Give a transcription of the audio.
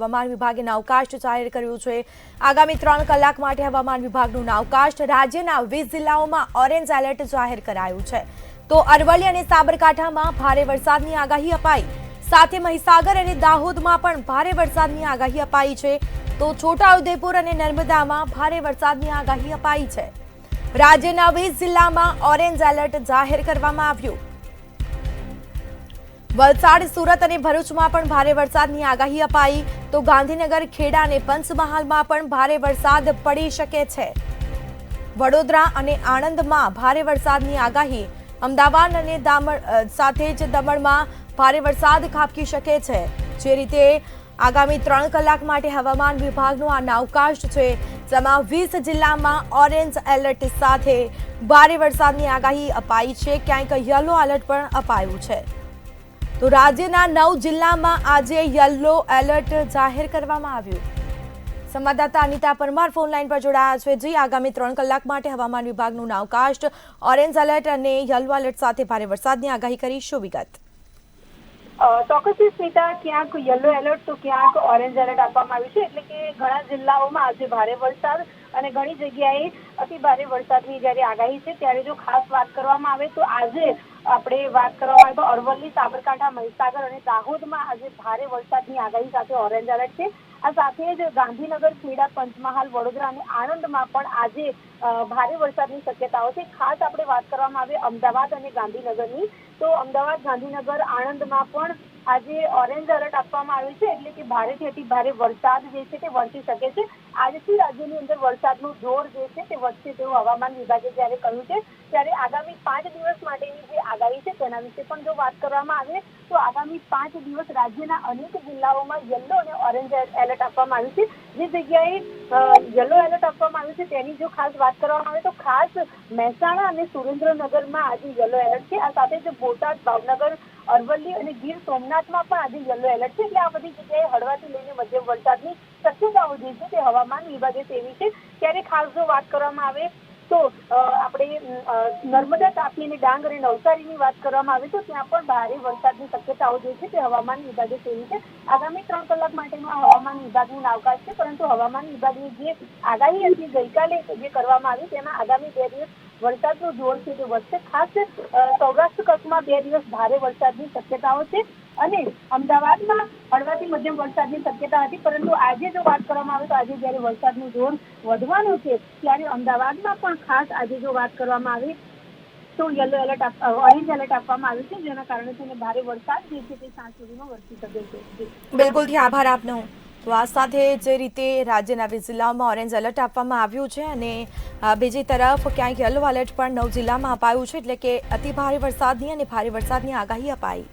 હવામાન વિભાગે નાવકાસ્ટ જાહેર કર્યું છે। આગામી 3 કલાક માટે હવામાન વિભાગનું નાવકાસ્ટ રાજ્યના 20 જિલ્લાઓમાં ઓરેન્જ એલર્ટ જાહેર કરાયું છે। તો અરવલ્લી અને સાબરકાંઠામાં ભારે વરસાદની આગાહી અપાઈ, સાથે મહીસાગર અને દાહોદમાં પણ ભારે વરસાદની આગાહી અપાઈ છે। તો છોટાઉદેપુર અને નર્મદામાં ભારે વરસાદની આગાહી અપાઈ છે। રાજ્યના 20 જિલ્લામાં ઓરેન્જ એલર્ટ જાહેર કરવામાં આવ્યું। વલસાડ, સુરત અને ભરૂચમાં પણ ભારે વરસાદની આગાહી અપાઈ। તો ગાંધીનગર, ખેડા અને પંચમહાલમાં પણ ભારે વરસાદ પડી શકે છે। વડોદરા અને આણંદમાં ભારે વરસાદની આગાહી। અમદાવાદ અને સાથે જ દમણમાં ભારે વરસાદ ખાબકી શકે છે। જે રીતે આગામી 3 કલાક માટે હવામાન વિભાગનો આ નાવકાસ્ટ છે, જેમાં 20 જિલ્લામાં ઓરેન્જ એલર્ટ સાથે ભારે વરસાદની આગાહી અપાઈ છે। ક્યાંક યલો એલર્ટ પણ અપાયું છે। તો રાજ્યના 9 જિલ્લામાં આજે યલો એલર્ટ જાહેર કરવામાં આવ્યું। સંવાદદાતા અનિતા પરમાર ફોન લાઈન પર જોડાયા છે। જી, આગામી 3 કલાક માટે હવામાન વિભાગનું નાવકાસ્ટ ઓરેન્જ એલર્ટ અને યલો એલર્ટ સાથે ભારે વરસાદની આગાહી કરી, શું વિગત? ચોક્કસથી સ્મિતા, ક્યાંક યલો એલર્ટ તો ક્યાંક ઓરેન્જ એલર્ટ આપવામાં આવ્યું છે। એટલે કે ઘણા જિલ્લાઓમાં આજે ભારે વરસાદ અને ઘણી જગ્યાએ અતિ ભારે વરસાદની જ્યારે આગાહી છે, ત્યારે જો ખાસ વાત કરવામાં આવે તો આજે આપણે વાત કરવામાં આવે તો અરવલ્લી, સાબરકાંઠા, મહીસાગર અને દાહોદમાં આજે ભારે વરસાદની આગાહી સાથે ઓરેન્જ એલર્ટ છે। આ સાથે જ ગાંધીનગર, ખેડા, પંચમહાલ, વડોદરા અને આણંદમાં પણ આજે ભારે વરસાદની શક્યતાઓ છે। ખાસ આપણે વાત કરવામાં આવે અમદાવાદ અને ગાંધીનગરની, તો અમદાવાદ, ગાંધીનગર, આણંદમાં પણ આજે ઓરેન્જ એલર્ટ આપવામાં આવ્યું છે। એટલે કે ભારેથી અતિ ભારે વરસાદ જે છે તે વરસી શકે છે। આજથી રાજ્યની અંદર વરસાદનું જોર જે છે તે વધશે તેવું હવામાન વિભાગે જ્યારે કહ્યું છે, ત્યારે આગામી 5 દિવસ માટેની જે આગાહી છે તેના વિશે પણ જો વાત કરવામાં આવે તો આગામી 5 દિવસ રાજ્યના અનેક જિલ્લાઓમાં યલો અને ઓરેન્જ એલર્ટ આપવામાં આવ્યું છે। જે જગ્યાએ યલો એલર્ટ આપવામાં આવ્યું છે તેની જો ખાસ વાત કરવામાં આવે તો ખાસ મહેસાણા અને સુરેન્દ્રનગરમાં આજે યલો એલર્ટ છે। આ સાથે જ બોટાદ, ભાવનગર, અરવલ્લી અને ગીર સોમનાથમાં પણ આજે યલો એલર્ટ છે। એટલે આ બધી જગ્યાએ હળવાથી લઈને મધ્યમ વરસાદની શક્યતાઓ જે છે તે હવામાન વિભાગે સેવી છે। ત્યારે ખાસ જો વાત કરવામાં આવે તો આપણે નર્મદા, તાપી અને ડાંગ અને નવસારીની વાત કરવામાં આવે તો ત્યાં પણ ભારે વરસાદની શક્યતાઓ જે છે તે હવામાન વિભાગે સેવી છે। આગામી 3 કલાક માટેનું આ હવામાન વિભાગનું નાવકાસ્ટ છે, પરંતુ હવામાન વિભાગની જે આગાહી હતી ગઈકાલે જે કરવામાં આવી તેમાં આગામી 2 દિવસ વરસાદનું જોર છે તે વધશે। ખાસ સૌરાષ્ટ્ર કચ્છમાં 2 દિવસ ભારે વરસાદની શક્યતાઓ છે અને અમદાવાદમાં હળવાથી મધ્યમ વરસાદની શક્યતા હતી, પરંતુ આજે જો વાત કરવામાં આવે તો આજે જ્યારે વરસાદનું જોર વધવાનું છે, ત્યારે અમદાવાદમાં પણ ખાસ આજે જો વાત કરવામાં આવે તો યલો એલર્ટ ઓરેન્જ એલર્ટ આપવામાં આવ્યું છે, જેના કારણે તેને ભારે વરસાદ જે છે તે સાંજ સુધીમાં વરસી શકે છે। બિલકુલ, આભાર આપનો। તો આ સાથે જે રીતે રાજ્યના 20 જિલ્લાઓમાં ઓરેન્જ એલર્ટ આપવામાં આવ્યું છે અને બીજી તરફ ક્યાંક યલો એલર્ટ પણ 9 જિલ્લામાં અપાયું છે, એટલે કે અતિ ભારે વરસાદની અને ભારે વરસાદની આગાહી અપાઈ।